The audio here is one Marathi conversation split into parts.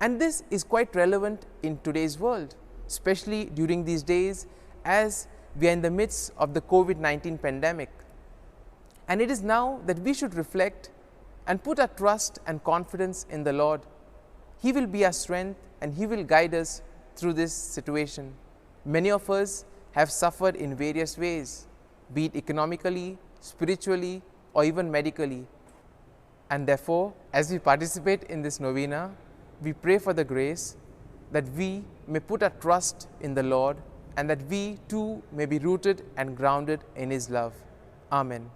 And this is quite relevant in today's world, especially during these days as we are in the midst of the COVID-19 pandemic. And it is now that we should reflect and put our trust and confidence in the Lord. He will be our strength and He will guide us through this situation. Many of us have suffered in various ways, be it economically, spiritually, or even medically. And therefore, as we participate in this novena, we pray for the grace that we may put our trust in the Lord and that we too may be rooted and grounded in His love. Amen.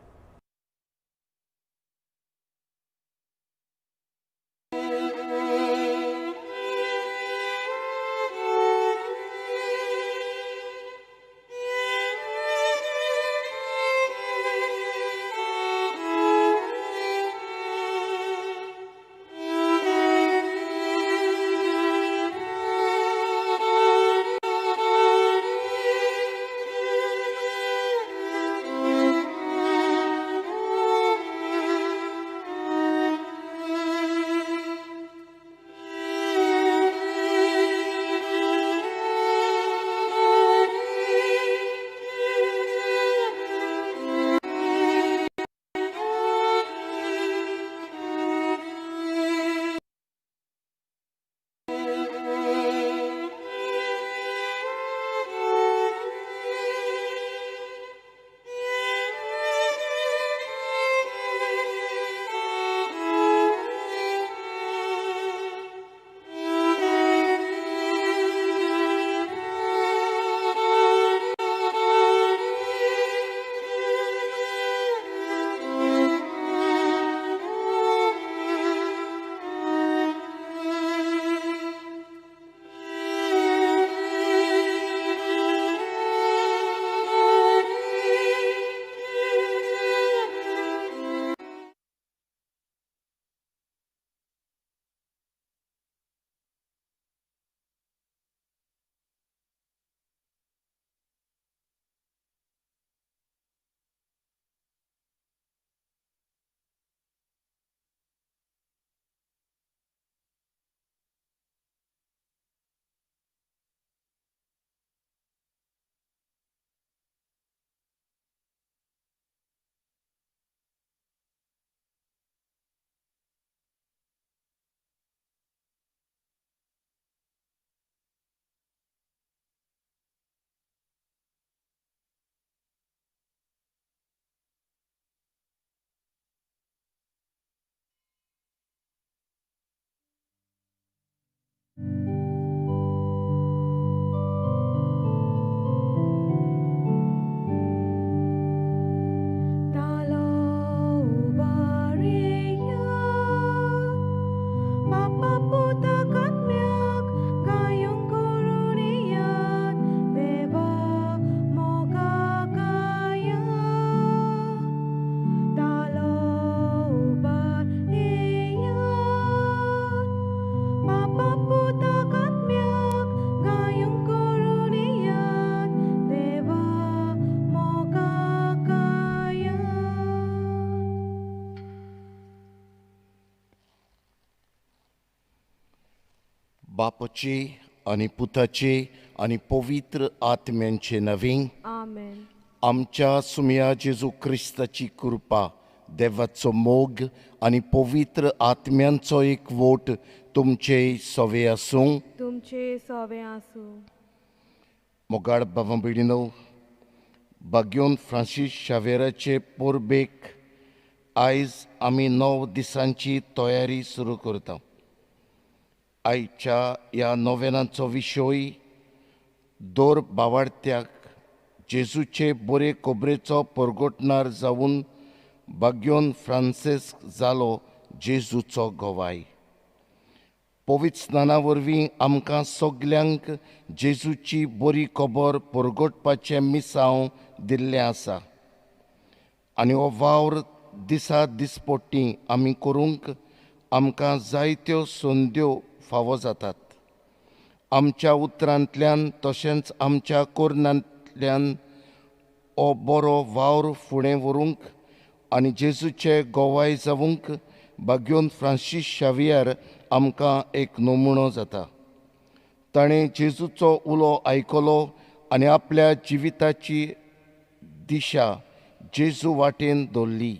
बापाचे आणि पुताचे आणि पवित्र आत्म्यांचे नवे. आमेन. आमच्या सुमया जेजू क्रिस्ताची कृपा, देवाचो मोग आणि पवित्र आत्म्यांचो एकवोट तुमचे सवे आसूं. तुमचे सवे आसूं. मोगाळ भावां भयणीनो, बाग्योन फ्रांसीस शावेराचे पोरबेक आयज आमी 9 दिसांची तयारी सुरू करता. आयच्या ह्या नोवेनाचो विशय दोर भावार्थ्याक जेजूचे बरे खोबरेचो परगोटणार जावन बाग्योन फ्रांसिस्क जालो जेजूचो गोवाय. पवित्र स्नाना वरवीं आमकां सगल्यांक जेजूची बरी खबर परगोटपाचें मिसांव दिल्लें आसा आनी हो वावर दिसा दिसपट्टी आमी करूंक आमकां जायत्यो संद्यो फावो जातात. आमच्या उतरांतल्यान तशेंच आमच्या कोरनांतल्यान हो बरो वावर फुडें व्हरूंक आनी जेजूचे गोवाय जावंक बाग्योन फ्रांसीस शावियर आमकां एक नमुनो जाता. ताणें जेजूचो उलो आयकलो आनी आपल्या जिविताची दिशा जेजू वाटेन दवरली.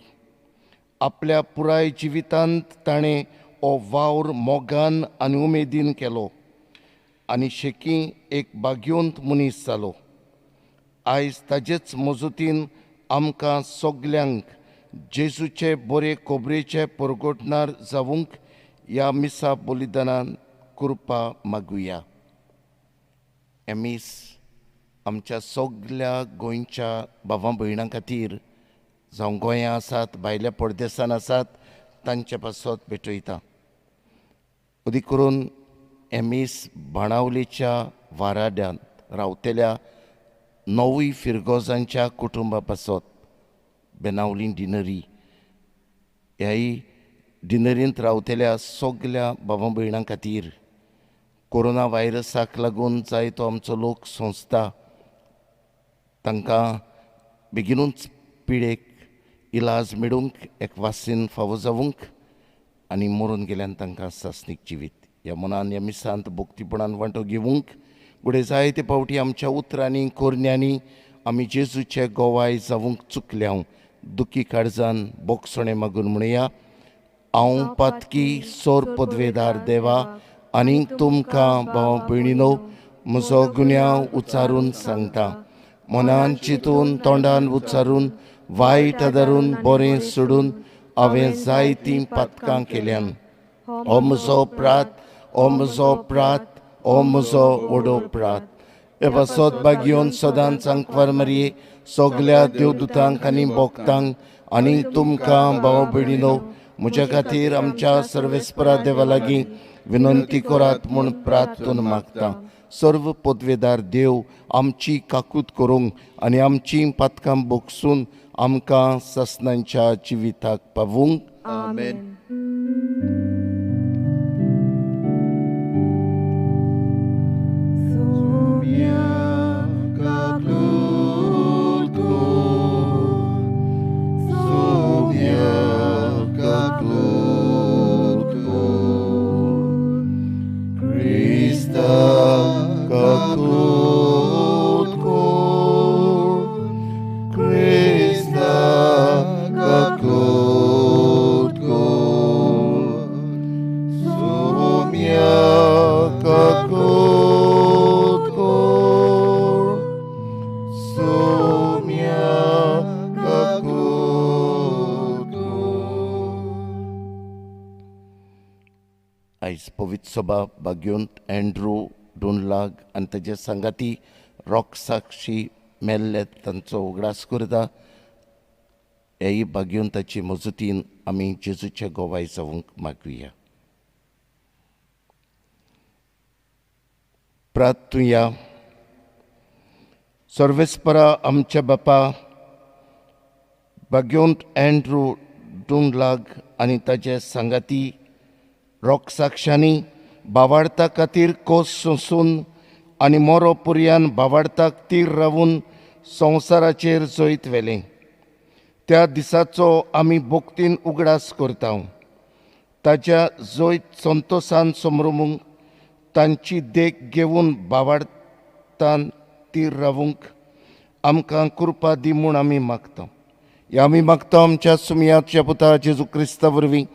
आपल्या पुराय जिवितांत ताणें हो वावर मोगान आनी उमेदीन केलो आनी शेकी एक भाग्यवंत मनीस जालो. आयज ताजेच मजतीन आमकां सगल्यांक जेजूचे बरे खोबरेचे परगोटणार जावंक ह्या मिसा बलिदानान कृपा मागुया. हे मीस आमच्या सगल्या गोंयच्या भावां भयणां खातीर जावं गोंयां आसात भायल्या परदेसान आसात तांचे पासत भेटयता. अदी करून हे मीस बाणावलेच्या वाराड्यांत रावतल्या 9 फिरगोजांच्या कुटुंबा पासत बेनावली डिनरी ह्याय डिनरींत रावतल्या सगल्या भावां भयणां खातीर कोरोना व्हायरसाक लागून जायतो आमचो लोक संस्था तांकां बेगीनूच पिडेक इलाज मेळूंक एक वासीन फावो जावंक आनी मरून गेल्यान तांकां सासणीक जिवीत ह्या मनान ह्या मिसांत भोक्तीपणान वांटो घेवंक फुडें जायते फावटी आमच्या उतरांनी कोरण्यांनी आमी जेजूचे गोवाय जावंक चुकल्यांव दुखी काळजान बोगसणे मागून म्हणया. हांव पातकी सोर पदवेदार देवा आनीक तुमकां भाव भयणीनो म्हजो गुन्यांव उच्चारून सांगता. मनान चिंतून तोंडान उच्चारून वायट आदारून बरें सोडून हांवें जायतीं पातकां केल्यान. हो म्हजो अपराध, हो म्हजो अपराध, हो म्हजो व्हडो अपराध. हे पासत भाग्योन सदांच आंकवार मारये सगल्या देवदूतांक आनी भोक्तांक आनी तुमकां भाव भयणीनो म्हज्या खातीर आमच्या सर्वेस्परा देवा लागीं विनंती करात म्हूण प्रार्थना मागता. सर्व पदवेदार देव आमची काकूत करूंक आनी आमचीं पातकां बोगसून आमकां ससनांच्या जिविताक पावूंक. आमेन. आयज पवित्र सभा भाग्यवंत एंड्रू डुनलाग आनी ताचे सांगाती रॉक साक्षी मेल्ले तांचो उगडास करता. हेय भाग्यवंताची मजतीन आमी जेजूचे गोवाय जावंक मागुया. प्रार्थुया. सर्वेस्परा आमच्या बापा भाग्यवंत एंड्रू डुनलाग आनी ताचे सांगाती रॉक साक्षांनी भावार्था खातीर खोस सोंसून आनी मोरो पुर्यान भावार्थाक तीर रावून संवसाराचेर जैत व्हेलें. त्या दिसाचो आमी भोक्तीन उगडास करता. ताच्या जैत संतोशान समरुमूंक तांची देख घेवन भावार्थान तीर रावूंक आमकां कृपा दी म्हूण आमी मागता. आमी मागता आमच्या सुमयाच्या पुता जेजू क्रिस्ता वरवीं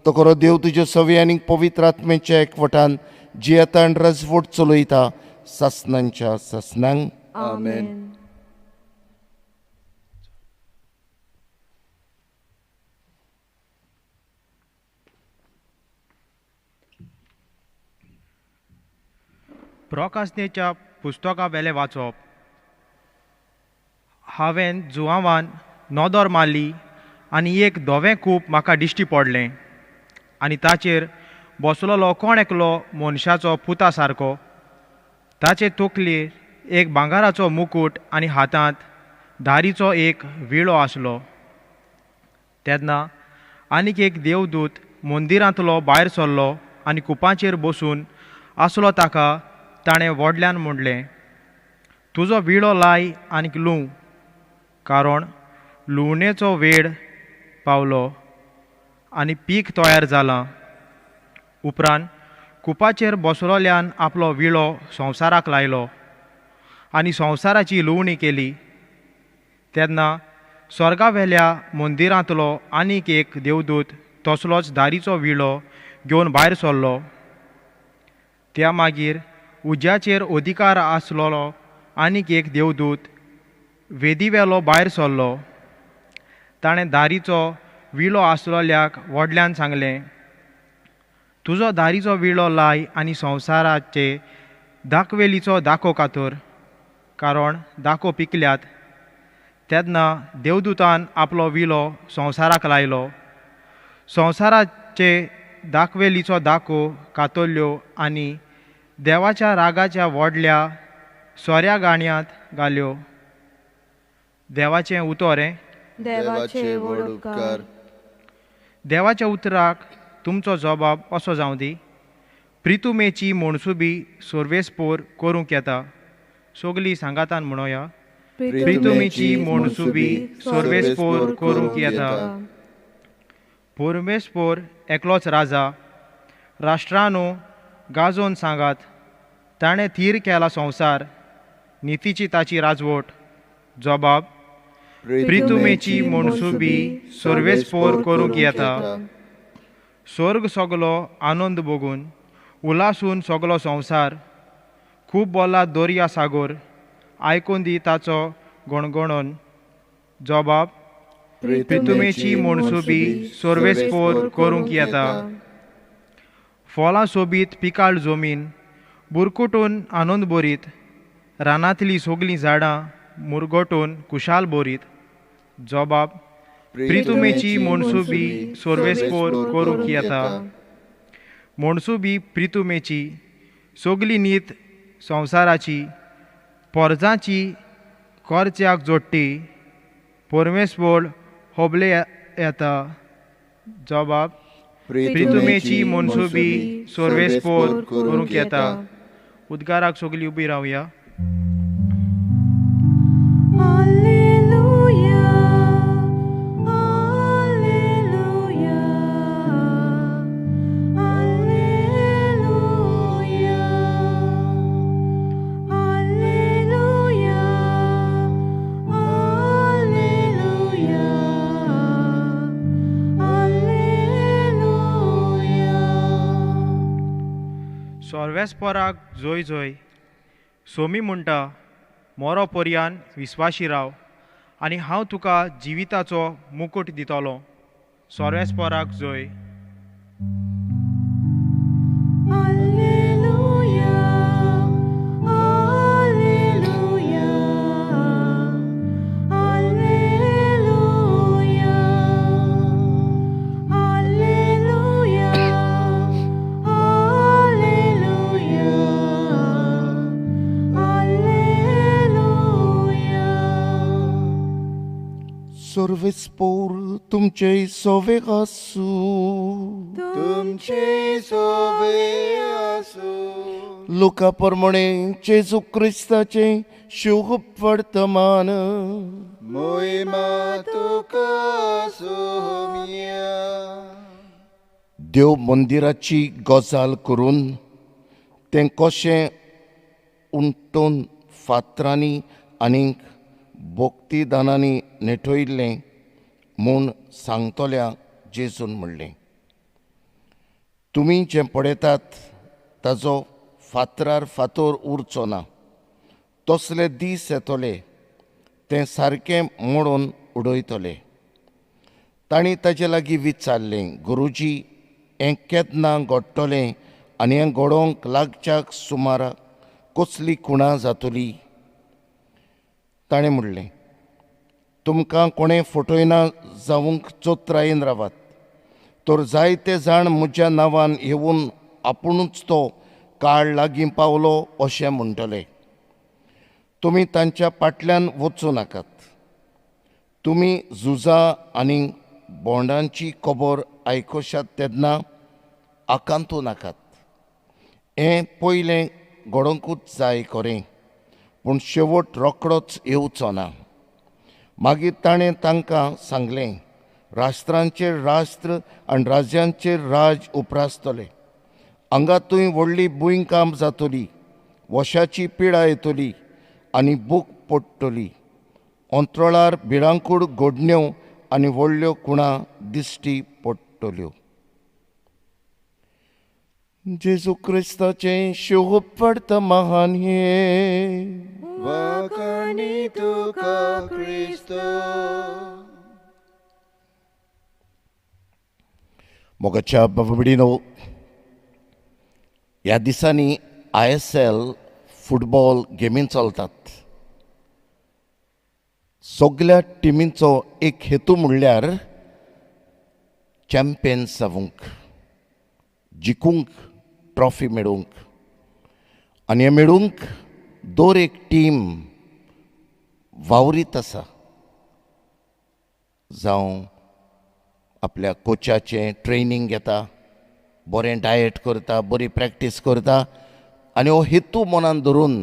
तो खरो देव तुज्या सवे आनी पवित्र आत्मेच्या एकवटान जियेता आनी राजवट चलयता सासनांच्या सासनांक. आमेन. प्रकाशनेच्या पुस्तका वेले वाचप. हांवें जुवांवान नोदोर मारली आनी एक धोवें कूप म्हाका दिश्टी पडलें आनी ताचेर बसलोलो कोण एकलो मनशाचो पुता सारको. ताचे तकलेर एक भांगाराचो मुकूट आनी हातांत धारीचो एक विळो आसलो. तेन्ना आनीक एक देवदूत मंदिरांतलो भायर सरलो आनी कुपांचेर बसून आसलो ताका ताणें व्हडल्यान म्हणलें, तुजो विळो लाय आनीक लूंव, कारण लुवणेचो वेळ पावलो आनी पीक तयार जालां. उपरांत कुपाचेर बसलोल्यान आपलो विळो संवसाराक लायलो आनी संवसाराची लुवणी केली तेन्ना स्वर्गावेल्या मंदिरांतलो आनीक एक देवदूत तसलोच दारीचो विळो घेवन भायर सरलो. त्या मागीर उज्याचेर अधिकार आसलोलो आनीक एक देवदूत वेदीवेलो भायर सरलो. ताणें दारीचो विळो आसलोल्याक व्हडल्यान सांगलें, तुजो दारीचो विळो लाय आनी संवसाराचे दाखवेलीचो दाखो कातर, कारण दाखो पिकल्यात. तेन्ना देवदूतान आपलो विळो संवसाराक लायलो. संवसाराचे दाखवेलीचो दाखो कातरल्यो आनी देवाच्या रागाच्या व्हडल्या सोऱ्या गाणयांत घाल्यो. देवाचें उतर देवाचे व्हड उपकार. देवाच्या उतराक तुमचो जबाब असो जावं दी. प्रितुमेची म्हणसुबी सर्वेस्पोर करूंक येता. सगळीं सांगातान म्हणोया. प्रितुमेची म्हणसुबी सर्वेस्पोर करूंक येता. परमेस्पोर एकलोच राजा. राष्ट्रांनो गाजोवन सांगात, ताणें थीर केला संवसार. नितीची ताची राजवट. जबाब प्रितुमेची म्हणसुबी सर्वेस्पोर करूंक येता. स्वर्ग सगलो आनंद भोगून उलासून सगलो संवसार. खूब बोला दर्या सागर आयकून दी ताचो गणगणोन. जबाब प्रितुमेची म्हणसुबी सर्वेस्पोर करूंक येता. फळां सोबीत पिकाळ जमीन बुरकुटून आनंद बोरीत. रानांतलीं सगलीं झाडां मुरगोटून कुशाल बोरीत. जबाब प्रितुमेची म्हणसुबी सर्वेस्पोर करूंक येता. म्हणसुबी प्रितुमेची सगली नीत संवसाराची पोरजांची कर्च्याक जोडटी. परमेस्पोर होबले येता. जबाब प्रितुमेची म्हणसुबी सर्वेस्पोर करूंक येता. उद्गाराक सगलीं उबी रावया. सर्वेस्पोराक जय जय. सोमी म्हणटा, मोरो पर्यान विस्वाशी राव आनी हांव तुका जिविताचो मुकुट दितलो. सर्वेस्पोराक जय. सर्वेस्पोर तुमचे सोवेक आसूं. तुमचे सोवे आसूं. लोका प्रमाणे जेजू क्रिस्ताचे शुभ वर्तमान. मोहिमा तुका सोम्या. देव मंदिराची गजाल करून तें कशें उंटून फातरांनी आनीक भोक्तीदानांनी नेटोयिल्लें म्हूण सांगतोल्या जेजून म्हणलें. तुमी जें पळयतात ताचो फातरार फातर उरचो ना. तसले दीस येतले तें सारकें मोडून उडयतले. तांणी ताचे लागीं विचारलें, गुरुजी हें केन्ना घडटलें आनी हें घडोवंक लागच्या सुमार कसली खुणां जातली. ताणें म्हणलें, तुमकां कोणें फटयना जावंक चोत्रायेन रावात. तर जायते जाण म्हज्या नांवान येवन आपुणूच तो काळ लागीं पावलो अशें म्हणटले. तुमी तांच्या फाटल्यान वचूं नाकात. तुमी झुजां आनी बोंडांची खबर आयकुशात तेन्ना आकांतू नाकात. हें पयलें घडोवंकूच जाय खरें, पूण शेवट रोखडोच येवचो ना. मागीर ताणें तांकां सांगलें, राष्ट्रांचेर राष्ट्र आनी राज्यांचेर राज उप्रासतले आंगातूय व्हडली बुंयकांप जातली, वशाची पिडा येतली आनी बूक पडटली. अंतरळार भिरांकूड घडण्यो आनी व्हडल्यो कुणां दिश्टी पडटल्यो. जेजू क्रिस्ताचें शोभ पडता महान हे. वाखाणी तुका क्रिस्त. मोगाच्या बाबडीनो, ह्या दिसांनी ISL फुटबॉल गेमी चलतात. सगळ्या टिमींचो एक हेतू म्हणल्यार चॅम्पियन्स जावंक, जिखूंक, ट्रॉफी मेळोवंक. आनी हे मेळोवंक दर एक टीम वावरीत आसा. जावं आपल्या कोचाचें ट्रेनींग घेता, बरें डायट करता, बरी प्रॅक्टीस करता आनी हो हेतू मनान धरून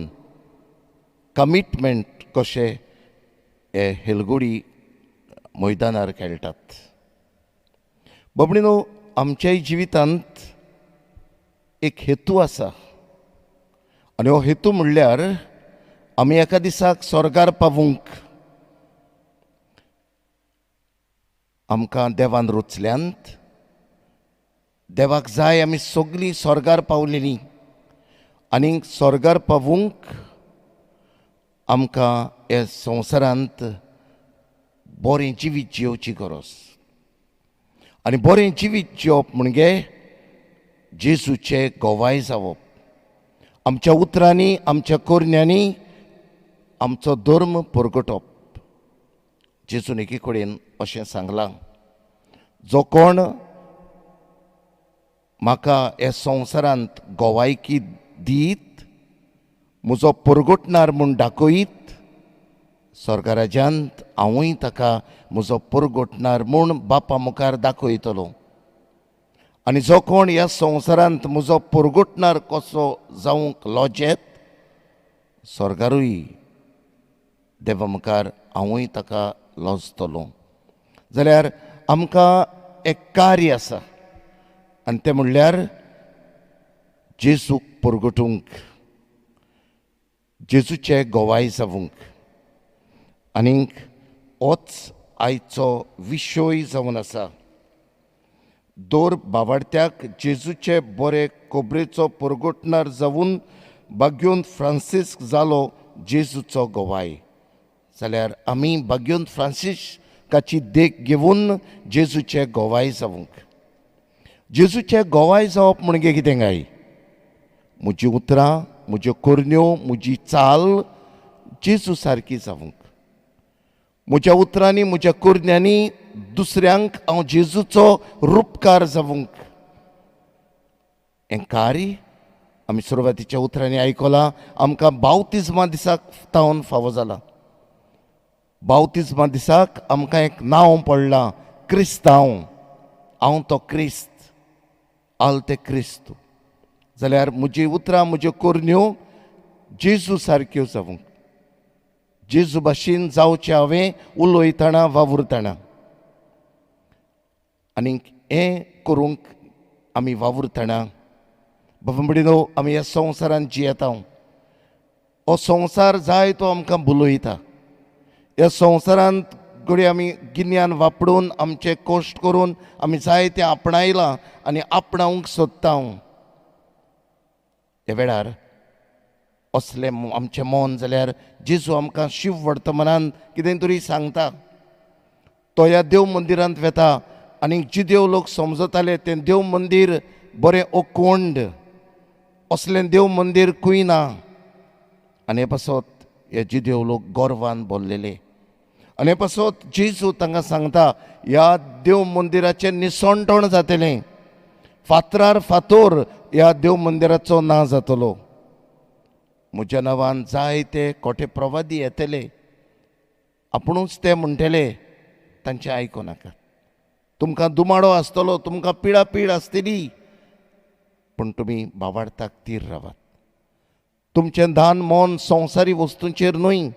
कमिटमेंट कशे हे हेलगुडी मैदानार खेळटात. बाबडीनो, आमच्याय जिवितांत एक हेतू आसा आनी हो हेतू म्हणल्यार आमी एका दिसाक स्वर्गार पावूंक. आमकां देवान रुचल्यांत देवाक जाय आमी सगळीं स्वर्गार पावलेलीं आनी स्वर्गार पावूंक आमकां हे संवसारांत बरें जिवीत जियोवची गरज. आनी बरें जिवीत जियोवप म्हणजे जेजूचें गोवाय जावप. आमच्या उतरांनी, आमच्या कोरण्यांनी आमचो धर्म परगटप. जेजून एके कडेन अशें सांगलां, जो कोण म्हाका ह्या संवसारांत गोवायकी दीत, म्हजो परगटणार म्हूण दाखयत, स्वर्गराज्यांत हांवूय ताका म्हजो परगटणार म्हूण बापा मुखार दाखयतलो. आनी जो कोण ह्या संवसारांत म्हजो परगटणार कसो जावंक लॉजेत, स्वर्गारूय देवा मुखार हांवूय ताका लॉजतलो. जाल्यार आमकां एक कार्य आसा आनी तें म्हणल्यार जेजूक परगटूंक, जेजूचे गोवाय जावंक. आनीक होच आयचो विशय जावन आसा. दर बावार्थ्याक जेजूचे बरे खोबरेचो परगटणार जावून बाग्योन फ्रांसीस्क जालो जेजूचो गोवाय. जाल्यार आमी बाग्योन फ्रांसीस्काची देख घेवन जेजूचे गोवाय जावंक. जेजूचे गोवाय जावप म्हणजे कितें काय? म्हजी उतरां, म्हज्यो कोरण्यो, म्हजी चाल जेजू सारकी जावंक. म्हज्या उतरांनी, म्हज्या कोरण्यांनी दुसऱ्यांक हांव जेजूचो रूपकार जावंक. हें कार्य आमी सुरवातीच्या उतरांनी आयकलां. आमकां बावतिजमा दिसाक तावन फावो जाला. बावतिजमा दिसाक आमकां एक नांव पडलां, क्रिस्तांव. हांव तो क्रिस्त, आल ते क्रिस्त. जाल्यार म्हजी उतरां, म्हज्यो कोरण्यो जेजू सारक्यो जावंक. जेजू भाशेन जावचें हांवें उलयतना वावुरतना. आनीक हें करूंक आमी वावुरतना बाबडीनो, आमी ह्या संवसारांत जियेता. हो संवसार जाय तो आमकां भुलयता. ह्या संवसारांत घडये आमी गिन्यान वापरून, आमचे कश्ट करून आमी जाय तें आपणायलां आनी आपणावंक सोदता. ह्या वेळार असलें आमचें मन जाल्यार जेजू आमकां शिव वर्तमानांत कितें तरी सांगता. तो ह्या देव मंदिरांत वेता आनी जी देव लोक समजताले तें देव मंदीर बरें ओकोंड, असलें देव मंदीर खंय ना. आनी हे पासत हे जी देव लोक गोरवान भरलेले. आनी हे पासत जेजू तांकां सांगता, ह्या देव मंदिराचें निसणटण जातलें. फातरार फातोर ह्या देव मंदिराचो ना जातलो. म्हज्या नांवान जायते खोटे प्रवादी येतले. आपुणूच ते म्हणटले, तांचें आयकनाकात. तुमकां दुमाडो आसतलो, तुमकां पिडापीड आसतली, पूण तुमी भावार्थाक तीर रावात. तुमचें दान मोन संवसारी वस्तूंचेर न्हय,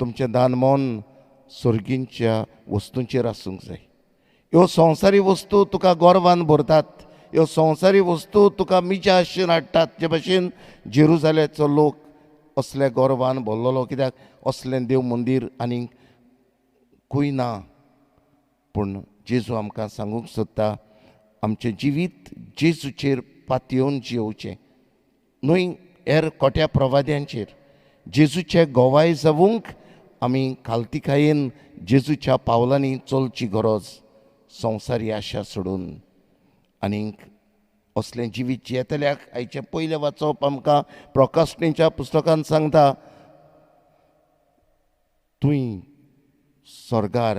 तुमचें दान मोन सर्गींच्या वस्तूंचेर आसूंक जाय. ह्यो संवसारी वस्तू तुका गोरवान भरतात, ह्यो संवसारी वस्तू तुका मिच्या आशेन हाडटात जे भाशेन जेरुजालेमचो लोक असल्या गौरवान भरलेलो, कित्याक असलें देव मंदीर आनी खंय ना. पूण जेजू आमकां सांगूंक सोदता, आमचें जिवीत जेजूचेर पातयेवन जियोवचें, न्हय हेर खोट्या प्रवाद्यांचेर. जेजूचे गोवाय जावूंक आमी खालतीकायेन जेजूच्या पावलांनी चलची गरज, संवसारी आशा सोडून. आनीक असलें जिवीत जियेतल्याक आयचें पयलें वाचप आमकां प्रकाशणेच्या पुस्तकांत सांगता, थंय स्वर्गार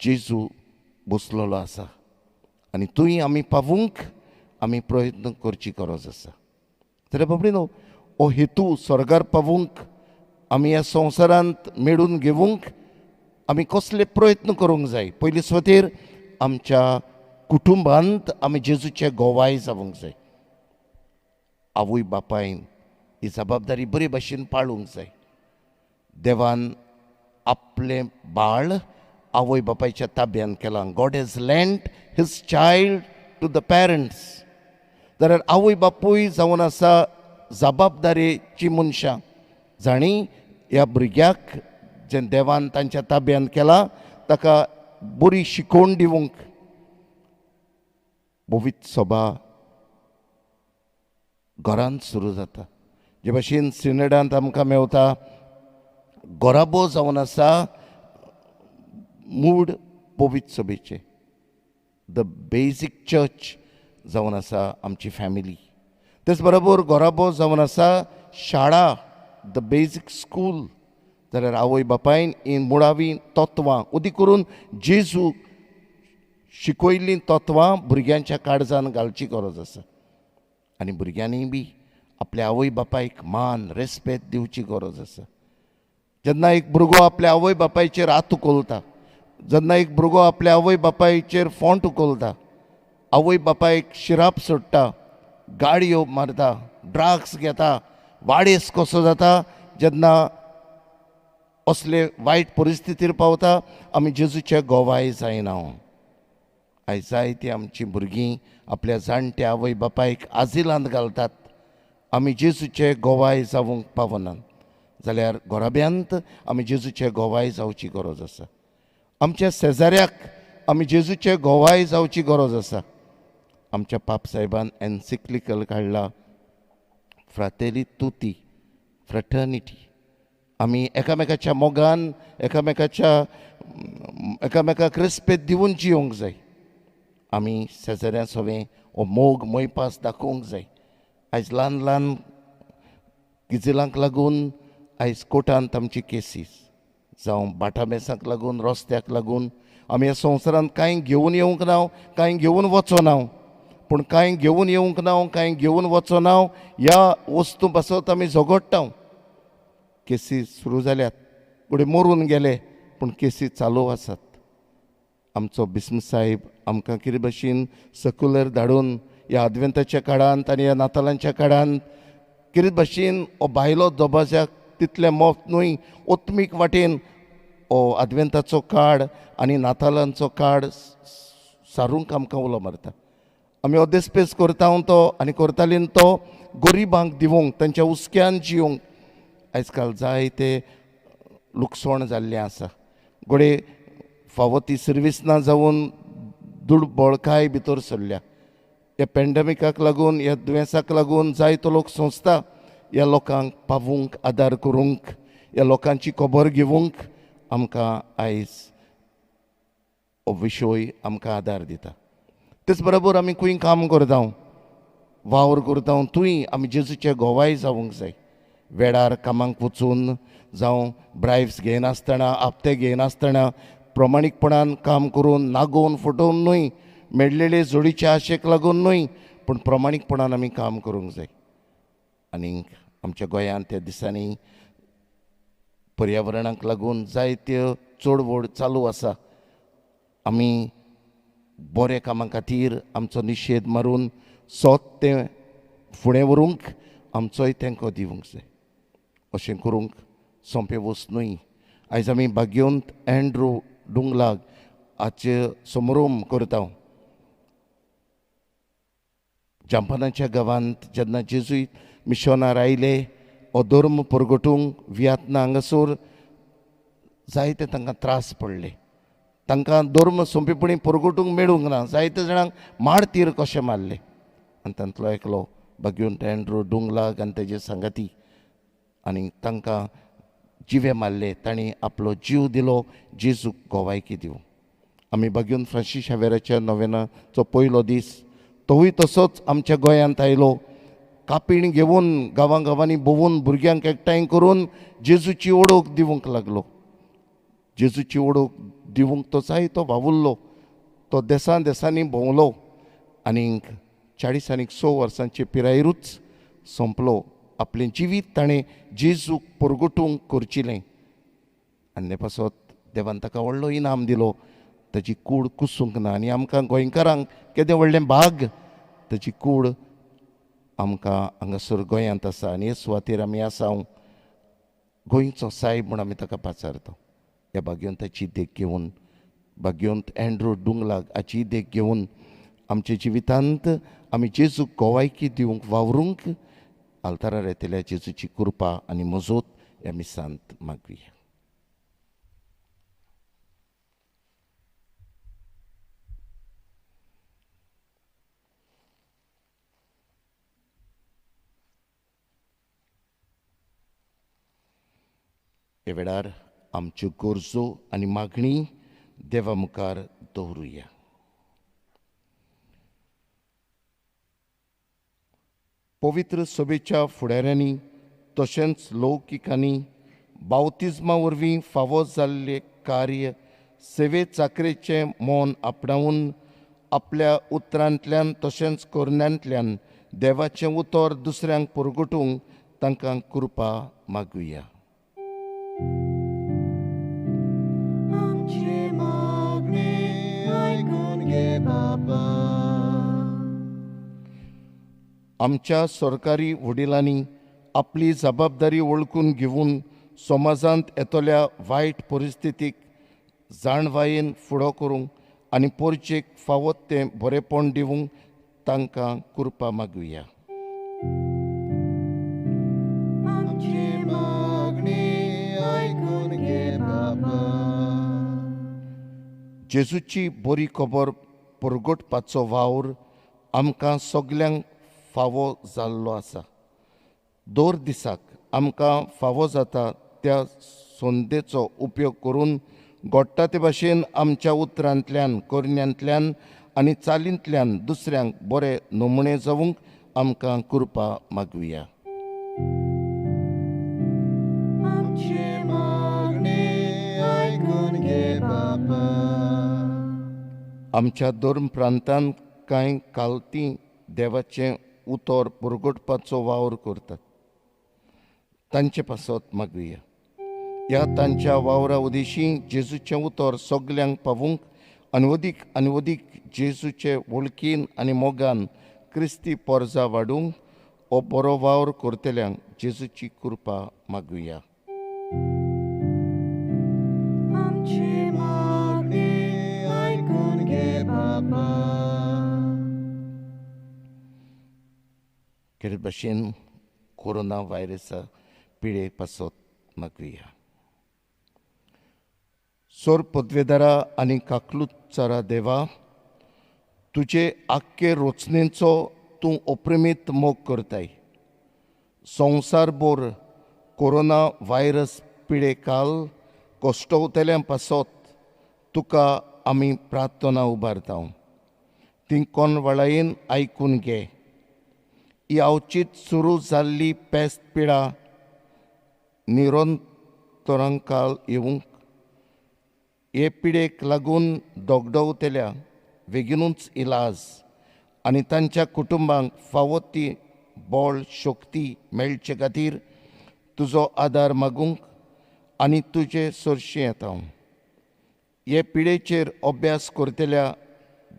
जेजू बसलेलो आसा आनी थंय आमी पावूंक आमी प्रयत्न करची गरज आसा. जाल्यार बाबडीनो, हो हेतू स्वर्गार पावूंक, आमी ह्या संवसारांत मेळून घेवूंक आमी कसले प्रयत्न करूंक जाय. पयली सुवातेर आमच्या कुटुंबांत आमी जेजूचे गोवाय जावंक जाय. आवय बापायन ही जबाबदारी बरे भाशेन पाळूंक जाय. देवान आपलें बाळ आवय बापायच्या ताब्यांत केलां. God has land his child to the parents. जाल्यार आवय बापूय जावन आसा जबाबदारेची मनशां. जाणी ह्या भुरग्याक जे देवान तांच्या ताब्यांत केला ताका बरी शिकोवण दिवंक पवित्र सभा घरांत सुरू जाता. जे भाशेन सिनेडांत आमकां मेवता, घोराबो जावन आसा मूड पवित्र सभेचे. द बेजीक चर्च जावन आसा आमची फॅमिली. तेच बरोबर घोराबो जावन आसा शाळा, द बेजीक स्कूल. जाल्यार आवय बापायन ही मुळावी तत्वां उदी करून जेजू शिकयल्लीं तत्वां भुरग्यांच्या काळजान घालची गरज आसा. आनी भुरग्यांनी बी आपल्या आवय बापायक मान रेस्पेक्ट दिवची गरज आसा. जेन्ना एक भुरगो आपल्या आवय बापायचेर हात उखलता, जेन्ना एक भुरगो आपल्या आवय बापायचेर फोंट उखलता, आवय बापायक शिराप सोडटा, गाडयो मारता, ड्रग्स घेता, वाडेस कसो जाता, जेन्ना असले वायट परिस्थितीर पावता, आमी जेजूचे गोवाय जायना. आयज जायतीं आमचीं भुरगीं आपल्या जाणट्या आवय बापायक आजिलांत घालतात. आमी जेजूचे गोवाय जावंक पावनात. जाल्यार घोराब्यांत आमी जेजूचे गोवाय जावची गरज आसा. आमच्या शेजाऱ्याक आमी जेजूचे गोवाय जावची गरज आसा. आमच्या पाप साहेबान एन्सिक्लिकल काडला, फ्रातेली तुती, फ्रॅटर्निटी. आमी एकामेकाच्या मोगान एकामेकाक रेस्पेद दिवन जियोंक जाय. आमी शेजाऱ्या सवें हो मोग मोयपास दाखोवंक जाय. आयज ल्हान ल्हान गिजिलांक लागून आयज कोर्टांत आमची केसीस जावं बाटाबेसांक लागून, रस्त्याक लागून आमी ह्या संवसारांत कांय घेवन येवंक ना, कांय घेवन वचोना. पूण कांय घेवन येवंक ना, कांय घेवन वचोना, ह्या वस्तू पासत आमी झगडटा. केसी सुरू जाल्यात, फुडें मरून गेले, पूण केसी चालू आसात. आमचो बिस्म साहेब आमकां कितें भाशेन सर्क्युलर धाडून ह्या आद्वेंताच्या काळांत आनी ह्या नातालांच्या काळांत कितें भाशेन हो भायलो दबाज्याक तितलें मोत न्हय, ओत्मीक वाटेन हो आद्वेंताचो काळ आनी नातालांचो काळ सारूंक आमकां उलो मारता. आमी हो देस्पेस करता तो आनी करतालीं तो गरिबांक दिवंक, तांच्या उस्क्यान जिवंक. आयज काल जायते लुकसण जाल्लें आसा. घोडे फावो ती सर्वीस ना जावन दुडबळकाय भितर सरल्या. ह्या पॅन्डेमिकाक लागून, ह्या दुयेंसाक लागून जायतो लोक सोंसता. ह्या लोकांक पावूंक, आदार करूंक, ह्या लोकांची खबर घेवंक आमकां आयज हो विशय आमकां आदार दिता. तेच बरोबर आमी खंय काम करता, वावर करता, थंय आमी जेजूचे गोवाय जावंक जाय. वेळार कामाक वचून जावं ब्रायब्स घेयनासतना, हप्ते घेयनासतना प्रमाणीकपणान काम करून, नागोवन फटोवन न्हय, मेळलेले जोडीच्या आशेक लागून न्हय, पूण प्रमाणीकपणान आमी काम करूंक जाय. आनीक आमच्या गोंयांत त्या दिसांनी पर्यावरणाक लागून जायत्यो चळवळ चालू आसा. आमी बऱ्या कामा खातीर आमचो निशेध मारून सोत तें फुडें व्हरूंक आमचोय तेंको दिवंक जाय. अशें करूंक सोंपें वस्त न्हय. आयज आमी भाग्यवंत एंड्रू डुंगलाग हाचे समारोप करता. जांपनाच्या गांवांत जेन्ना जेजुईत मिशनार आयले हो धर्म परगटूंक वियातना हांगासर जायते तांकां त्रास पडले. तांकां धर्म सोंपेपणी परगटूंक मेळूंक ना. जायते जाणांक माड तीर कशें मारले. आनी तांतलो एकलो भगवंत एंड्रू डुंगलाग आनी तेजे सांगाती आनी तांकां जिवे मारले. तांणी आपलो जीव दिलो जेजूक गोवायकी दिवंक. आमी भगवंत फ्रांसीस शावेराच्या नोवेनाचो पयलो दीस तोवूय तसोच आमच्या गोंयांत आयलो. कापीण घेवन गांवांनी भोंवून भुरग्यांक एकठांय करून जेजूची ओळख दिवंक लागलो. जेजूची ओळख दिवंक तो जायतो भावुरलो. तो देसान देसांनी भोंवलो आनीक 40 आनी 100 वर्सांचे पिरायेरूच सोंपलो. आपलें जिवीत ताणें जेजूक परगटूंक करचिलें आनी पासत देवान ताका व्हडलो इनाम दिलो. ताची कूड कुसूंक ना. आनी आमकां गोंयकारांक केदें व्हडलें भाग ताची कूड आमकां हांगासर गोंयांत आसा. आनी हे सुवातेर आमी आसा. गोंयचो सायब म्हूण आमी ताका पाचारता. ह्या भाग्यवंताची देख घेवन भाग्यवंत एंड्रू डुंगलाग हाची देख घेवन आमच्या जिवितांत आमी जेजूक गोवायकी दिवंक वावरूंक आल्तारार येतल्या जेजूची कृपा आनी मजत ह्या मिसांत मागुया. हे वेळार आमच्यो गरजो आनी मागणी देवा मुखार दवरुया. पवित्र सभेच्या फुडाऱ्यांनी तशेंच लौकिकांनी बावतिजमा वरवीं फावो जाल्ले कार्य सेवे चाकरेचें मोन आपणावून आपल्या उतरांतल्यान तशेंच करण्यांतल्यान देवाचें उतर दुसऱ्यांक परगटूंक तांकां कृपा मागुया. आमची मागणी आयकून घे बाबा. आमच्या सरकारी वडिलांनी आपली जबाबदारी वळखून घेवन समाजांत येतल्या वायट परिस्थितीक जाणवायेन फुडो करूंक आनी पोरचेक फावो तें बरेपण दिवंक तांकां कृपा मागुया. आमची मागणी आयकून घे बाबा. जेजूची बरी खबर परगटपाचो वावर आमकां सगल्यांक फावो जाल्लो आसा. दर दिसाक आमकां फावो जाता त्या संदेचो उपयोग करून घडटा ते भाशेन आमच्या उतरांतल्यान करण्यांतल्यान आनी चालींतल्यान दुसऱ्यांक बरे नमुणे जावंक आमकां कृपा मागुया. आमची मागणी आयकून घे बाबा. आमच्या धर्म प्रांतांत कांय कालती देवाचें उतर परगटपाचो वावर करतात. तांचे पासत मागुया. ह्या तांच्या वावरा उदेशीं जेजूचें उतर सगल्यांक पावूंक आनी अदीक जेजूचे वळखीन आनी मोगान क्रिस्ती पोरजां वाडूंक हो बरो वावर करतल्यांक जेजूची कृपा मागुया. आमची मागणी आयकून घे बाबा. खेरीत भाशेन कोरोना व्हायरसा पिडे पासत मागुया. सोर पदवेदारा आनी काकलुचारा देवा, तुजे आख्खे रचनेचो तूं अप्रमीत मोग करताय. संवसारभर कोरोना व्हायरस पिडे काल कोश्टवतल्यां पासत तुका आमी प्रार्थना उबारता. ती कोणवळायेन आयकून घे. ही अवचीत सुरू जाल्ली पेस्त पिडा निरंतरांकाल येवंक हे पिडेक लागून दोगडवतल्या बेगीनूच इलाज आनी तांच्या कुटुंबांक फावो ती बळ शक्ती मेळचे खातीर तुजो आदार मागूंक आनी तुजे सरशी येता. हे पिडेचेर अभ्यास करतल्या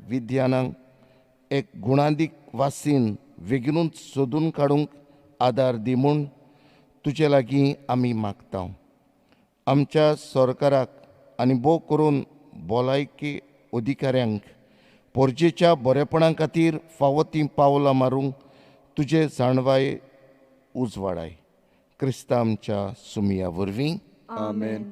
विद्यानांक एक गुणादीक वासीन बेगीनूच सोदून काडूंक आदार दी म्हूण तुजे लागीं आमी मागता. आमच्या सरकाराक आनी भोव करून भलायकी अधिकाऱ्यांक पोरजेच्या बरेपणा खातीर फावो तीं पावलां मारूंक तुजे जाणवाय उजवाडाय. क्रिस्ता आमच्या सुमिया वरवीं. आमेन.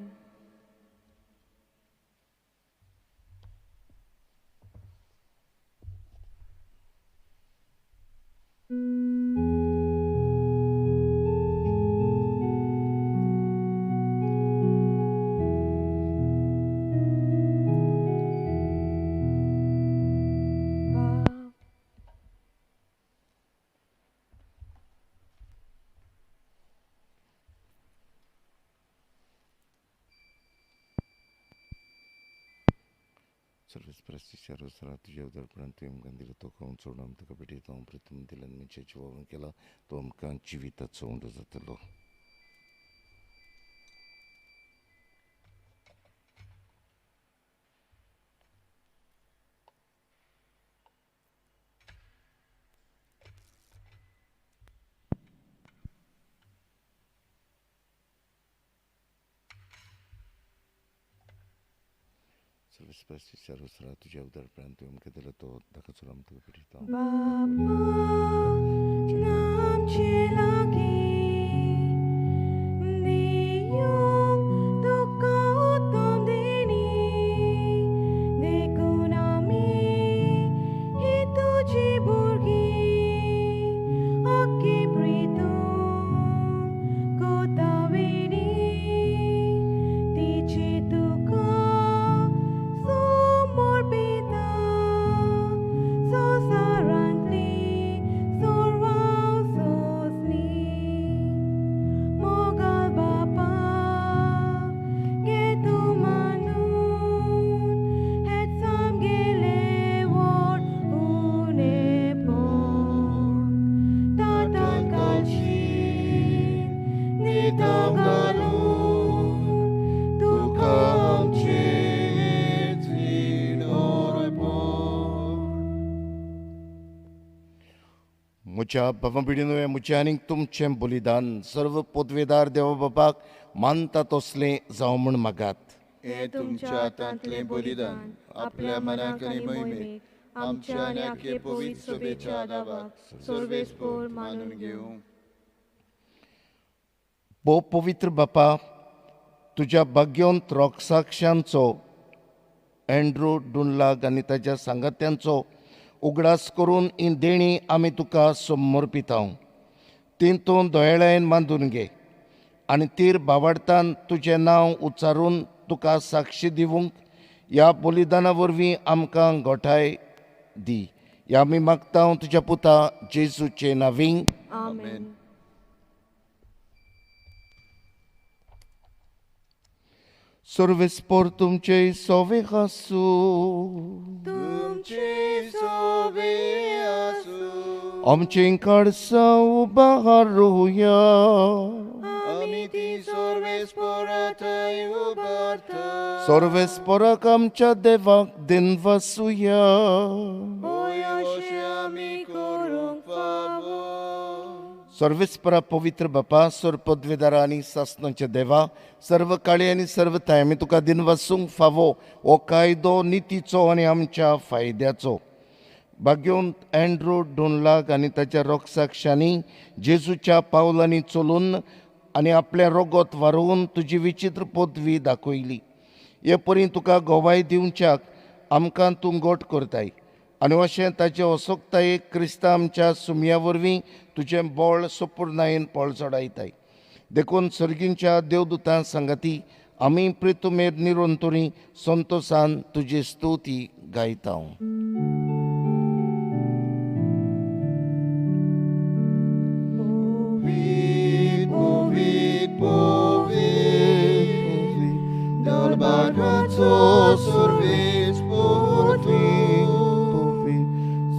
सर्वेस्परस्तीच्या रोसरा तुझ्या उदरपणान तुवें आमकां दिलो तो खावन सोडून आमी तुका भेटयता. प्रथम दिल्यान मनशाच्या जिवावन केला तो आमकां जिविताचो उंडो जातलो. सर्वेस्परस्तीच्या रोसरा तुझ्या उदरपणान तुवें आमकां दिलो तो ताका सोडून आमी तुका भेटयता. आमचे लागीं दिवंक तुका उत्तम देणी, देखून आमी ही तुजी भुरगीं आख्खी प्रितूम कोतावेणी तिची तुका समर्पिता. संवसारांतली सोरवां सोंसली मोगाल बापा घे तूं मानून हेच आमगेले व्हड उणेपण. तातां काळजीन निदान घालून तुका आमचे म्हज्या बाबा पिढीनुवें म्हजें आनीक तुमचें बलिदान सर्व पोदवेदार देवा बापाक मानता तसलें जावं म्हूण मागात. हे तुमच्या हातांतलें बलिदान आपल्या मनाक आनी मोहिमेक आमच्या आनी आख्खे पवित्र सभेच्या आदाराक सर्वेस्पर मानून घेवं. भोव पवित्र बापा, तुज्या भाग्यवंत रोगसाक्षांचो एंड्रू डुनलाग आनी ताच्या सांगात्यांचो उगडास करून ही देणी आमी तुका समर्पिता. ती तूं दोळ्यान बांदून घे आनी तीर बावाडटान तुजें नांव उच्चारून तुका साक्षी दिवंक ह्या बलिदाना वरवीं आमकां घोटाय दी. ह्या आमी मागता तुज्या पुता जेजूचे नांवीं. आमेन. सर्वेस्पर तुमचे सोवे आसूं. तुमचे सोबे आसूं. आमचें काडसां उबारूया. आमी ती सर्वेस्परांतय उबारता. सर्वेस्पराक आमच्या देवाक दिनवासुया. होय अशें आमी करूंक फावो. सर्वेस्परा पवित्र बापा, सर पदवेदारा आनी सासणाचे देवा, सर्व काळी आनी सर्व थाय आमी तुका दिनवासूंक फावो हो कायदो नितीचो आनी आमच्या फायद्याचो. भाग्यवंत एंड्रू डुनलाग आनी ताच्या रोगसाक्षांनी जेजूच्या पावलांनी चलून आनी आपल्या रोगोत वारोवन तुजी विचित्र पदवी दाखयली. हे परी तुका गोवाय दिवच्याक आमकां तूं गोट करताय आनी अशें ताचे असोक्तायेक क्रिस्ता आमच्या सुमया वरवीं तुजें बोळ सोपुर्नायेन पोळ चडयताय. देखून सर्गींच्या देवदूतां सांगाती आमी प्रितुमेर निरोंतोरी संतोसान तुजी स्तुती गायता. Barbato sorves por tu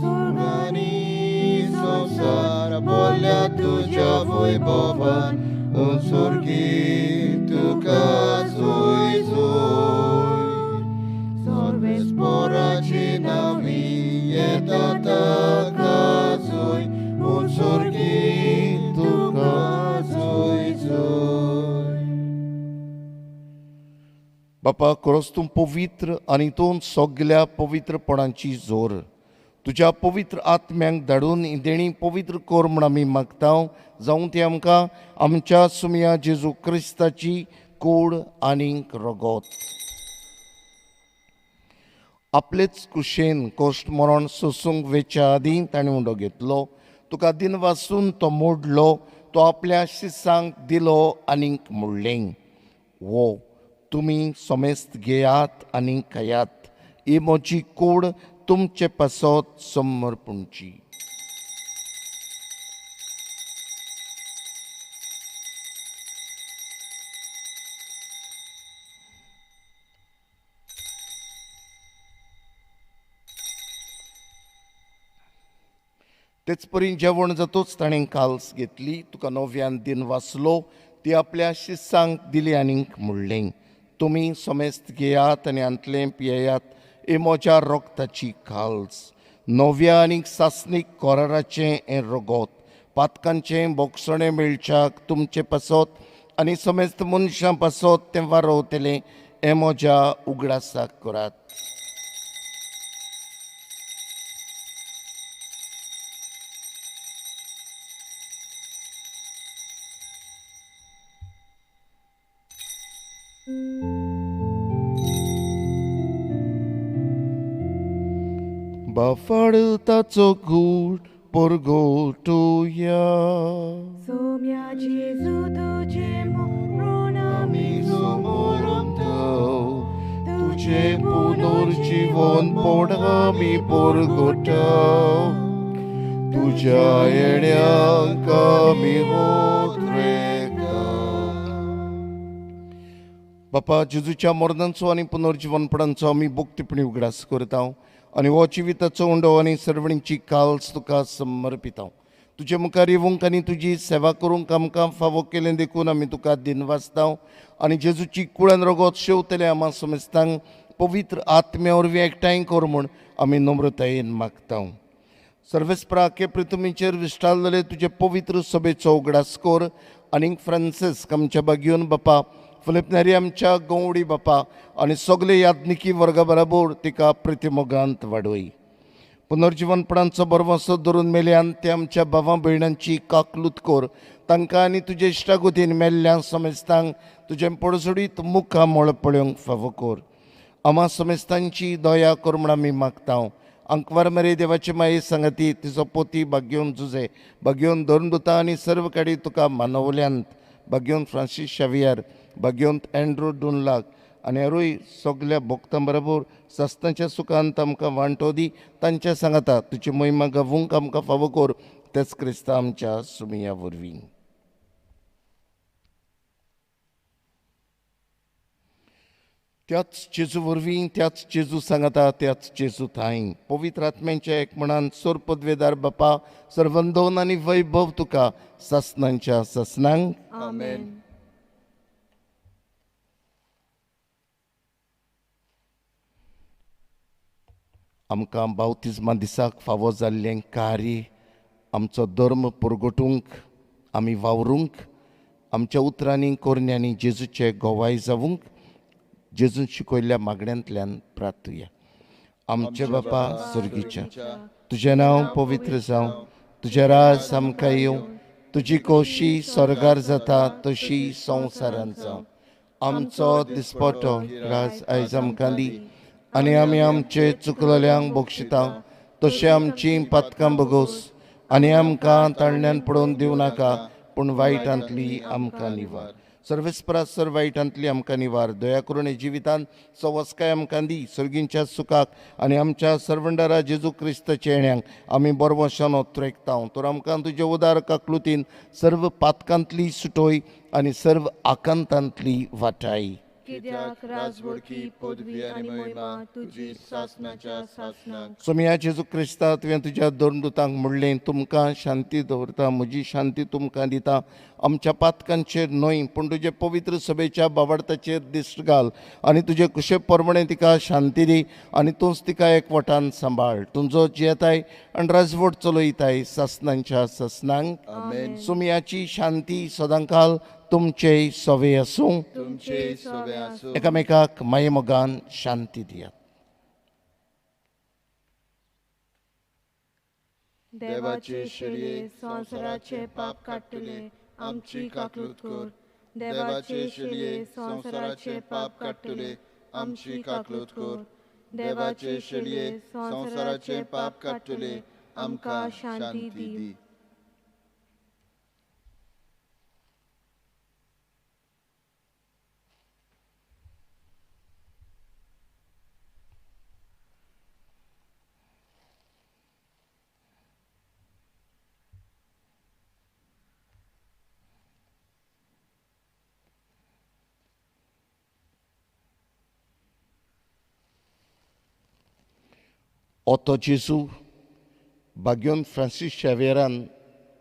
Sorgani sonsara bolya tuja voi bovan Un sorgi tu kazoi zoi Sorves por acinavi etata kazoi Un sorgi tu kazoi zoi बापा खरोच तूं पवित्र आनी तूं सगल्या पवित्रपणाची जोर तुज्या पवित्र आत्म्यांक धाडून ही देणी पवित्र कर म्हूण आमी मागता जावं ती आमकां आमच्या सुमया जेजू क्रिस्ताची कूड आनीक रगत आपलेच कुशेन कोश्ट मरण सोसूंक वेच्या आदीं ताणें उंडो घेतलो तुका दिन वाचून तो मोडलो तो आपल्या शिसांक दिलो आनीक मोडलें वो तुमी सोमेस्त घेयात आनी खायात ही म्हजी कूड तुमचे पासत समर्पणची तेच परी जेवण जातूच ताणें काल्स घेतली तुका नव्यान दिन वाचलो ती आपल्या शिसांक दिली आनीक म्हणलें तुमी सोमेस्त घेयात आनी अंतलें पियेयात हे म्हज्या रोगताची काल्स नव्या आनीक सासणीक कोराराचें हें रगत पातकांचें बोगसणें मेळच्याक तुमचे पासत आनी समेस्त मनशां पासत तें वारोवतलें हें म्हज्या उगडासाक करात बाफाळताचो गूड परगोटुया सोम्या जेजू तुझे मरण आमी तुझे पुनर्जीवन पण आमी परगोटाव तुझ्या येण्याक आमी बापा जेजूच्या मरणांचो आनी पुनर्जीवनपणांचो आमी भोक्तीपणी उगडास करता आनी हो जिविताचो उंडो आनी सर्वणीची काल्स तुका समर्पिता तुजे मुखार येवंक आनी तुजी सेवा करूंक आमकां फावो केलें देखून आमी तुका दिन वाचता आनी जेजूची कुळान रगत शेवतले आम्हा समेस्तांक पवित्र आत्म्या वरवीं एकठांय कर म्हूण आमी नम्रतायेन मागता सर्वेस्पराके पृथ्वीचेर विस्तारलेले तुजे पवित्र सभेचो उगडास कर आनीक फ्रांसीस आमच्या बागयोन बापा फिलिपनेरी आमच्या गवडी बापा आनी सगळे याज्ञिकी वर्गा बरोबर तिका प्रतिमोगांत वाडय पुनर्जीवनपणांचो बरवंसो धरून मेल्यान ते आमच्या भावां भयणांची काकलूत कर तांकां आनी तुजे इश्टागोतीन मेल्ल्या समेस्तांक तुजें पडसडीत मुखां मोळ पळोवंक फावो कर आम्हा समेस्तांची दया कर म्हूण आमी मागता अंकवार मेरे देवाचे माये सांगाती तिचो पोती भाग्योन जुजे भाग्योन धर्मदुता आनी सर्व काडी तुका मानवल्यांत भाग्योन फ्रांसीस शावियर भाग्योंत एंड्रो डुनलाग आनी हेरूय सगल्या भक्तां बरोबर सस्तांच्या सुखांत आमकां वांटो दी तांच्या सांगाता तुजी महिमा गावूंक आमकां फावो कर तेच क्रिस्तांव आमच्या सुमया वरवीं त्याच जेजू वरवीं त्याच जेजू सांगाता त्याच जेजू थंय पवित्र आत्म्याच्या एकमणान सोर पदवेदार बापा सर्वंदोन आनी वैभव तुका ससनांच्या ससनांक आमेन. आमकां बावतिजमा दिसाक फावो जाल्लें कार्य आमचो धर्म परगटूंक आमी वावरूंक आमच्या उतरांनी कोरण्यांनी जेजूचे गोवाय जावूंक जेजून शिकयल्ल्या मागण्यांतल्यान प्रार्थुया आमचे बापा सुर्गीच्या तुजें नांव पवित्र जावं तुजें राज आमकां येवं तुजी खोशी स्वर्गार जाता तशी संवसारांत जावं आमचो दिसपटो राज आयज आमकां दी आनी आमी आमचे चुकलेल्यांक बक्षिता तशें आमची पातकां बगोस आनी आमकां ताळण्यांत पडोवन दिवं नाका पूण वायटांतली आमकां निवार सर्वेस्परासर वायटांतली आमकां निवार दया करून हे जिवितांत सवस्काय आमकां दी सर्गींच्या सुखाक आनी आमच्या सर्वंडारा जेजू क्रिस्ताच्या येण्याक आमी बरवशान ओत्रेकता तर आमकां तुजे उदार काकलुतीन सर्व पातकांतली सुटोय आनी सर्व आकांतांतली वाटाय कित्याक राजवडकी पदवी आनी महिमा तुजी सासनाच्या सासनाक सोमया जेजू क्रिस्ता तुवें तुज्या धर्मदुतांक म्हणलें तुमकां शांती दवरता म्हजी शांती तुमकां दिता आमच्या पातकांचेर न्हय पूण तुजे पवित्र सभेच्या बावडताचेर दिश्ट घाल आनी तुजे कुशे परमणे तिका शांती दी आनी तूंच तिका एकवटान सांबाळ तुजो जियेताय आनी राजवट चलयताय सासनांच्या सासनांक सोमयाची शांती सदांकाल तुमचेय सोवे आसूं. तुमचे सोबे आसूं. एकामेकाक मायेमोगान शांती दियात. देवाचे शेळये संवसाराचे पाप काडटले आमची काकलूत कर. देवाचे शेळये संवसाराचे पाप काडटले आमची काकलूत कर. देवाचे शेळये संवसाराचे पाप काडटले आमकां शांती दी. ओतो जेजू बाग्योंत फ्रांसीस शेवेरान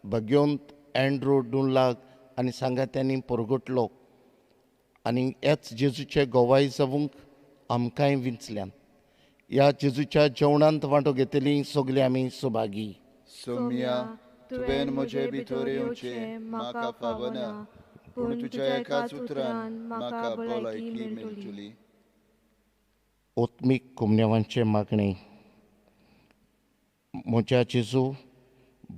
बाग्योंत एंड्रू डुनलाग आनी सांगात्यांनी परगटलो आनी हेच जेजूचे गोवाई जावूंक आमकांय विंचल्यान. ह्या जेजूच्या जेवणांत वांटो घेतली सगलीं आमी सुभागी. सोम्या तुवें म्हजे भितर येवचें म्हाका फावना, पूण तुज्या एकाच उतरान म्हाका भलायकी मेळटली. ओत्मीक कुमन्यावांचे मागणे. म्हज्या जेजू,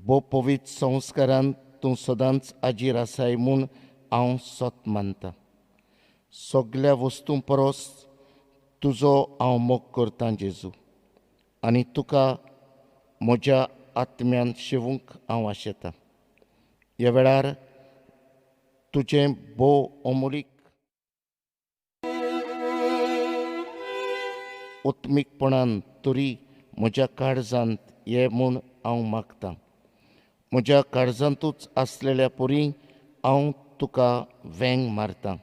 बो पवित्र संस्कारांत तूं सदांच आजीर आसाय म्हूण हांव सोत मानतां. सगल्या वस्तूं परस तुजो हांव मोग करतां जेजू, आनी तुका म्हज्या आत्म्यान शिवूंक हांव आशेतां. ह्या वेळार तुजें बो अमोलीक उत्मीकपणान तरी म्हज्या काळजांत ये म्हूण हांव मागतां. म्हज्या काळजांतूच आसलेल्या परी हांव तुका वेंग मारतां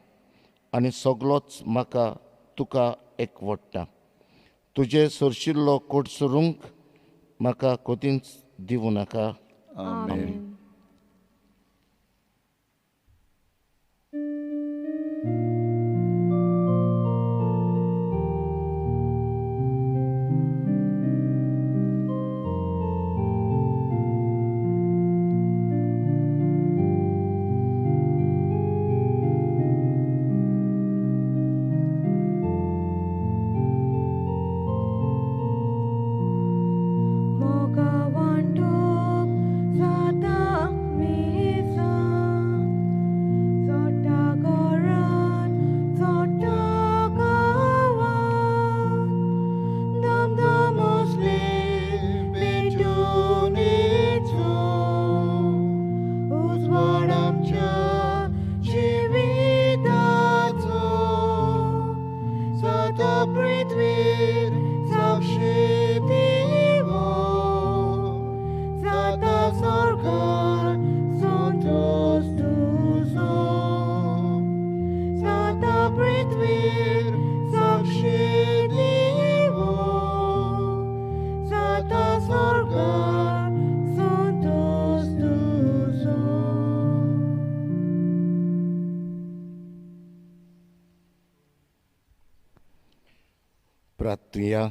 आनी सगलोच म्हाका तुका एकवडटा. तुजे सरशिल्लो कोट सुरूंक म्हाका कोदींच दिवं नाका. आमेन. मोगा वांटप जाता मेजा, जोडटा घरांत, जोडटा गांवांत, दमदम असले पेटून येचो, उजवाड आमच्या जिविताचो, जाता पृथ्वीर साक्षी दिवो, जाता स्वर्गार संतोष तुजो, जाता पृथ्वीर साक्षी दिवो, जाता स्वर्गार संतोष तुजो. प्रार्थया.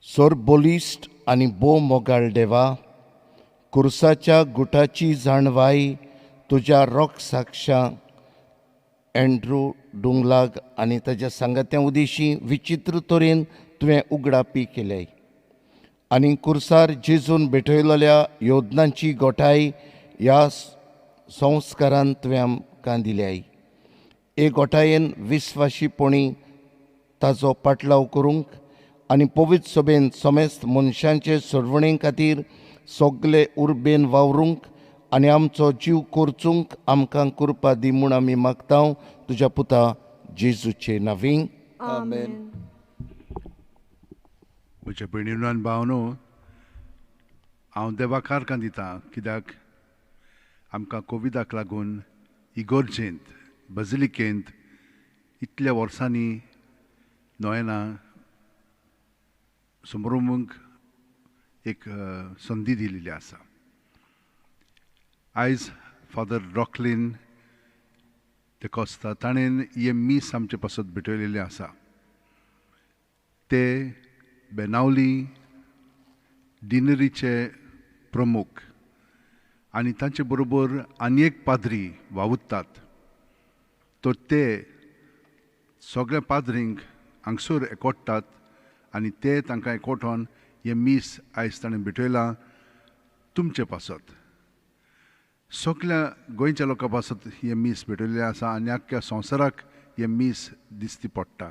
सोर बोलिस्ट आनी बो मोगाळ देवा, कुर्साच्या गुटाची जाणवाय तुज्या रोख साक्षा एंड्रू डुंगलाग आनी ताच्या सांगात्या उदेशी विचित्र तरेन तुवें उगडापी केल्याय आनी कुर्सार जेजून भेटयलेल्या योजनांची गोठाय ह्या संस्कारान तुवें आमकां दिल्याय. हे गोठायेन विस्वाशीपणी ताचो पाटलाव करूंक आनी पवित्र सभेन समेस्त मनशांचे सोडवणे खातीर सगळे उर्बेन वावरूंक आनी आमचो जीव करचूंक आमकां कृपा दी म्हूण आमी मागतां तुज्या पुता जेजूचे नांवीं. आमेन. म्हज्या भयणीनो आनी भावनो, हांव देवाक आर्गां दितां कित्याक आमकां कोविडाक लागून इगोर्जेंत बजिलिकेंत इतल्या वर्सांनी नोयना समरुमूंक एक संदी दिलेली आसा. आयज फादर रॉकलीन ते कोस्ता ताणें हे मीस आमचे पासत भेटयलेले आसा. ते बेनावली डिनरीचे प्रमुख आनी तांचे बरोबर आनी एक पाद्री वावुरतात. तर ते सगळ्या पाद्रींक हांगसर एकवटतात आनी ते तांकां एकवटोन हे मीस आयज ताणें भिटयलां तुमचे पासत. सगळ्या गोंयच्या लोकां पासत हे मीस भिटयल्लें आसा आनी आख्ख्या संवसाराक हे मीस दिश्टी पडटा.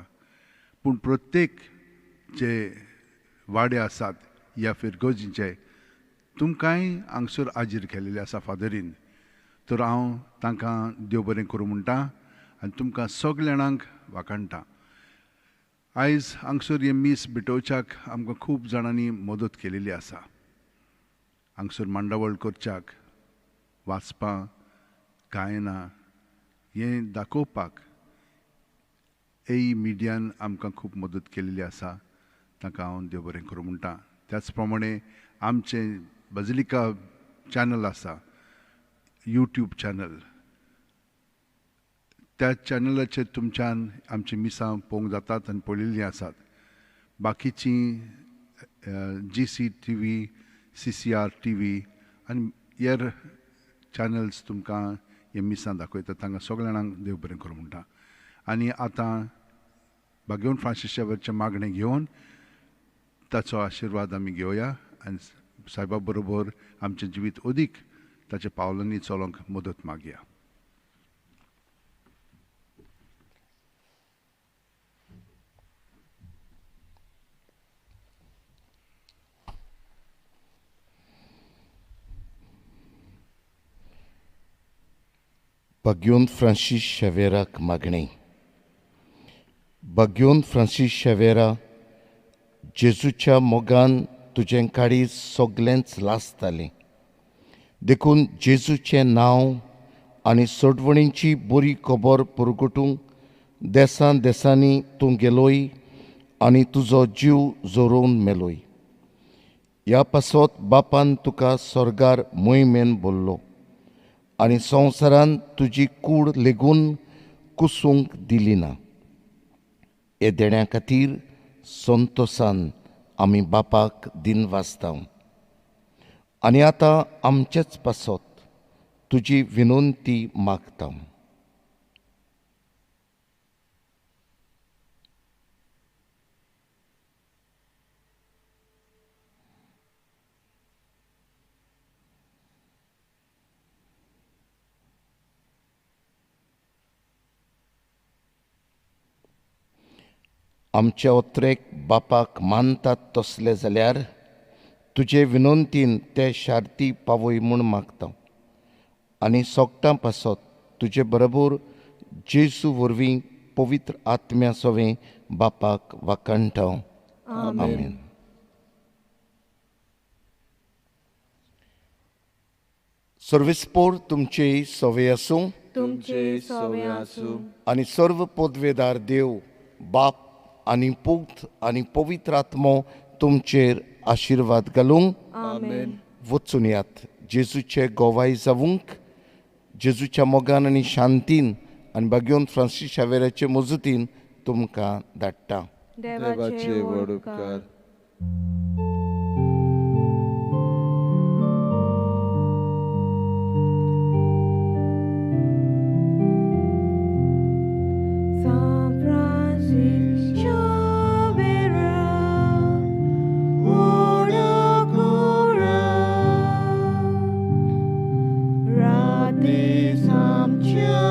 पूण प्रत्येक जे वाडे आसात ह्या फिरगोजीचे तुमकांय हांगसर आजीर केलेले आसा फादरीन. तर हांव तांकां देव बरें करूं म्हणटा आनी तुमकां सगळ्या जाणांक वाखाणटा. आयज हांगसर हे मीस भिटोवच्याक आमकां खूब जाणांनी मदत केलेली आसा. हांगसर मांडावळ करच्याक, वाचपां, गायनां हें दाखोवपाक एई मिडियान आमकां खूब मदत केलेली आसा. ताका हांव देव बरें करूं म्हणटा. त्याच प्रमाणे आमचें बजिलिका चॅनल आसा, यूट्यूब चॅनल, त्या चॅनलाचेर तुमच्यान आमची मिसां पळोवंक जातात आनी पळयल्लीं आसात. बाकीचीं GCTV, CCR TV आनी हेर चॅनल्स तुमकां हे मिसां दाखयतात. तांकां सगळ्या जाणांक देव बरें करूं म्हणटा. आनी आतां भाग्यवन फ्रांसीस मागणें घेवन ताचो आशिर्वाद आमी घेवया आनी सायबा बरोबर आमचें जिवीत अदीक ताच्या पावलांनी चलोंक मदत मागया. भाग्यवन फ्रांसीस शेवेराक मागणें. भाग्यवन फ्रांसीस शेवेरा, जेजूच्या मोगान तुजें काळीज सगळेंच लासतालें. देखून जेजूचें नांव आनी सोडवणीची बरी खबर पुरगटूंक देसान देसांनी तूं गेलोय आनी तुजो जीव जोरोवन मेलोय. ह्या पासत बापान तुका स्वर्गार मोहिमेन भरलो आनी संवसारान तुजी कूड लेगून कुसूंक दिली ना. हे देण्या खातीर संतोशान आमी बापाक दिन वाचता. आनी आतां आमचेच पासत तुजी विनंती मागता. आमच्या ओत्रेक बापाक मानतात तसले जाल्यार तुजे विनंतीन ते शार्ती पावय म्हूण मागता. आनी सोगटां पासत तुजे बरोबर जेजू वरवीं पवित्र आत्म्या सोवें बापाक वाखाणटा. आमेन. सर्वेस्पोर तुमचे सोवे आसूं तुमचे सवे आसूं आनी सर्व पदवेदार देव बाप आनी पुत आनी पवित्र आत्मो तुमचेर आशिर्वाद घालूंक. आमेन. वचून यात. जेजूचे गोवाय जावूंक जेजूच्या मोगान आनी शांतीन आनी भाग्यवन फ्रांसीस शेवेराचे मजतीन तुमकां धाडटा. देवाचे व्हड उपकार. San Francisco Xaviera, ora cura, radis amcia